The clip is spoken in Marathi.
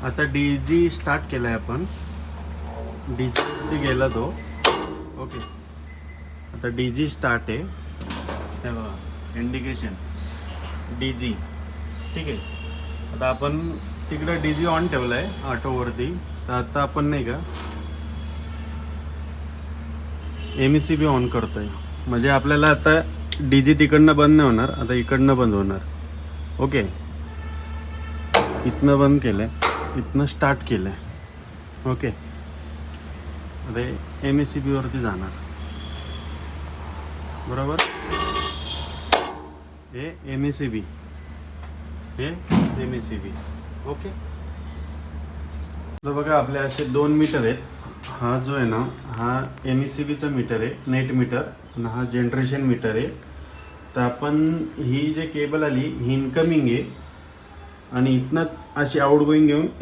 आता डीजी स्टार्ट केला आहे आपण. डीजी गेला तो. ओके, आता डीजी स्टार्ट आहे. हे बघा इंडिकेशन डीजी. ठीक आहे, आता आपण तिकडं डीजी ऑन ठेवला आहे ऑटोवरती. तर आता आपण नाही का MECB ऑन करतोय. म्हणजे आपल्याला आता डीजी तिकडनं बंद नाही होणार, आता इकडनं बंद होणार. ओके, इथनं बंद केलं आहे, इथनं स्टार्ट केलं आहे. ओके, आता MECB वरती जाणार. बरोबर, हे MECB, हे MECB. ओके, तर बघा आपले असे 2 मीटर आहेत. हा जो आहे ना हा MECBचा मीटर आहे, नेट मीटर, आणि हा जनरेशन मीटर आहे. तर आपण ही जे केबल आली ही इनकमिंग आहे आणि इथनंच अशी आउटगोईंग घेऊन